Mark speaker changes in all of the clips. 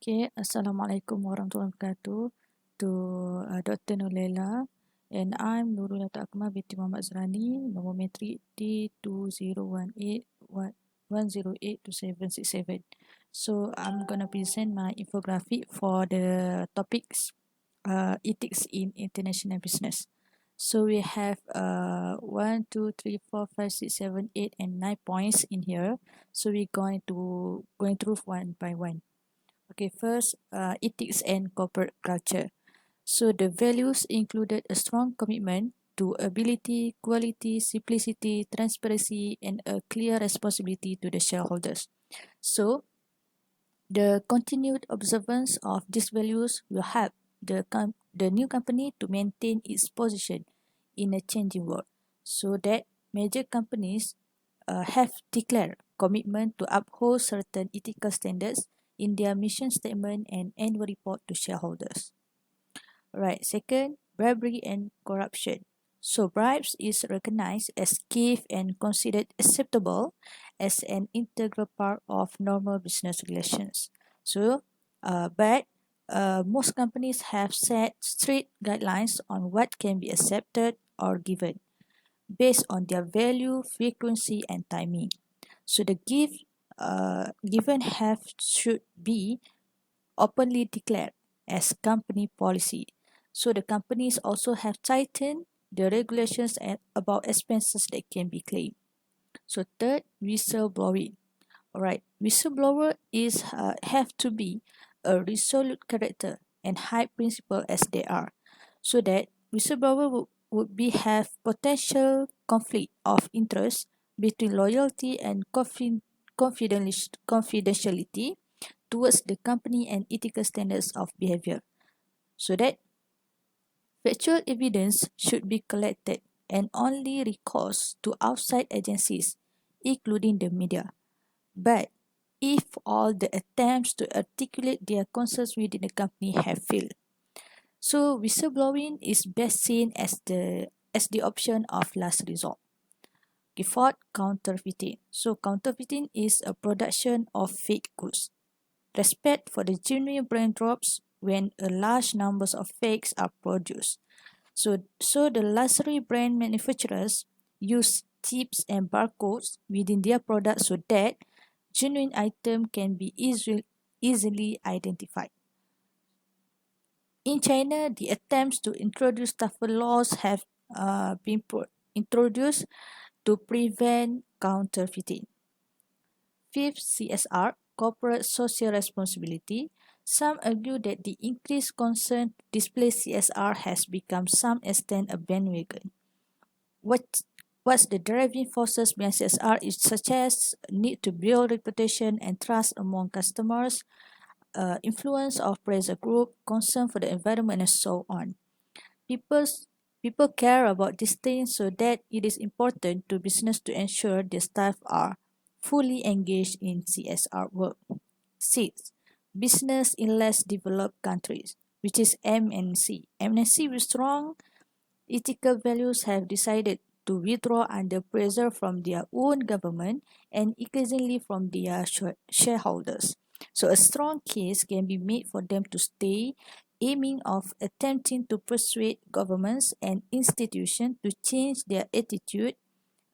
Speaker 1: Okay, Assalamualaikum warahmatullahi wabarakatuh to Dr. Nolela, and I'm Nurul Akmal binti Muhammad Zrani, nombor metrik T2018-1082767. So I'm gonna present my infographic for the topics ethics in international business. So we have 1, 2, 3, 4, 5, 6, 7, 8, and 9 points in here. So we're going through one by one. Okay, first, ethics and corporate culture. So the values included a strong commitment to ability, quality, simplicity, transparency, and a clear responsibility to the shareholders. So the continued observance of these values will help the new company to maintain its position in a changing world, so that major companies have declared commitment to uphold certain ethical standards in their mission statement and annual report to shareholders. Right. Second, bribery and corruption. So bribes is recognized as gift and considered acceptable as an integral part of normal business relations. So, but most companies have set strict guidelines on what can be accepted or given based on their value, frequency, and timing. So the gift given have should be openly declared as company policy. So the companies also have tightened the regulations about expenses that can be claimed. So third, whistleblowing. All right, whistleblower is have to be a resolute character and high principle as they are, so that whistleblower would be have potential conflict of interest between loyalty and confidentiality towards the company and ethical standards of behavior, so that factual evidence should be collected and only recourse to outside agencies, including the media. But if all the attempts to articulate their concerns within the company have failed, so whistleblowing is best seen as the option of last resort. Fourth, counterfeiting. So counterfeiting is a production of fake goods. Respect for the genuine brand drops when a large numbers of fakes are produced. So the luxury brand manufacturers use chips and barcodes within their products so that genuine item can be easily identified. In China, the attempts to introduce tougher laws have been introduced to prevent counterfeiting. Fifth, CSR, corporate social responsibility. Some argue that the increased concern to display CSR has become some extent a bandwagon. What's the driving forces behind CSR is such as need to build reputation and trust among customers, influence of pressure group, concern for the environment, and so on. People's People care about these things, so that it is important to business to ensure their staff are fully engaged in CSR work. 6. Business in less developed countries, which is MNC. MNC with strong ethical values have decided to withdraw under pressure from their own government and increasingly from their shareholders. So a strong case can be made for them to stay, aiming of attempting to persuade governments and institutions to change their attitude,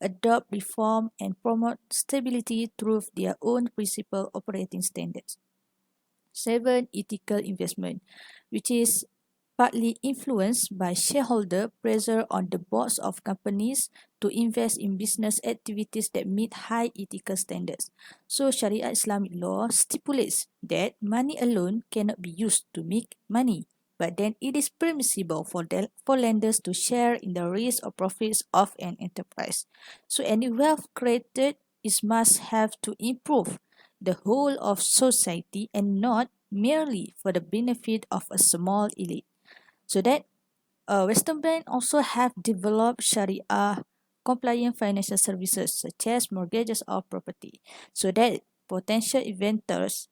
Speaker 1: adopt reform, and promote stability through their own principal operating standards. 7. Ethical investment, which is partly influenced by shareholder pressure on the boards of companies to invest in business activities that meet high ethical standards. So Sharia Islamic law stipulates that money alone cannot be used to make money, but then it is permissible for lenders to share in the risk or profits of an enterprise. So any wealth created is must have to improve the whole of society and not merely for the benefit of a small elite. So that Western banks also have developed Sharia compliant financial services such as mortgages or property, so that potential inventors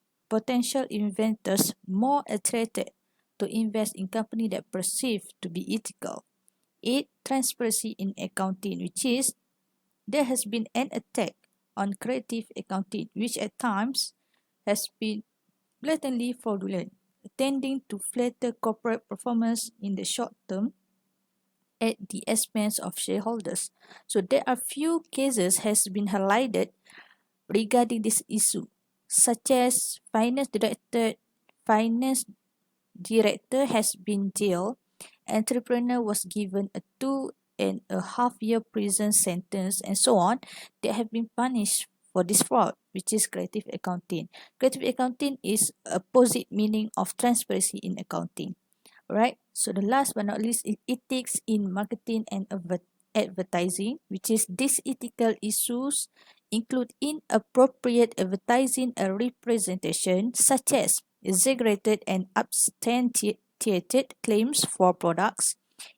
Speaker 1: more attracted to invest in company that perceived to be ethical. 8. Transparency in accounting, which is there has been an attack on creative accounting, which at times has been blatantly fraudulent, tending to flatter corporate performance in the short term at the expense of shareholders. So there are few cases has been highlighted regarding this issue, such as finance director has been jailed, entrepreneur was given a 2.5 year prison sentence, and so on. They have been punished for this fraud, which is creative accounting. Creative accounting is opposite meaning of transparency in accounting. Right. So the last but not least is ethics in marketing and advertising, which is these ethical issues include inappropriate advertising and representation, such as exaggerated and substantiated claims for products,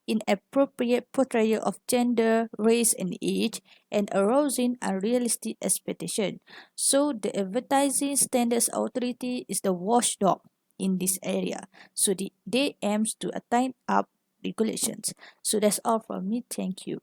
Speaker 1: inappropriate portrayal of gender, race, and age, and arousing unrealistic expectation. So the Advertising Standards Authority is the watchdog in this area. So they aims to attain up regulations. So that's all from me. Thank you.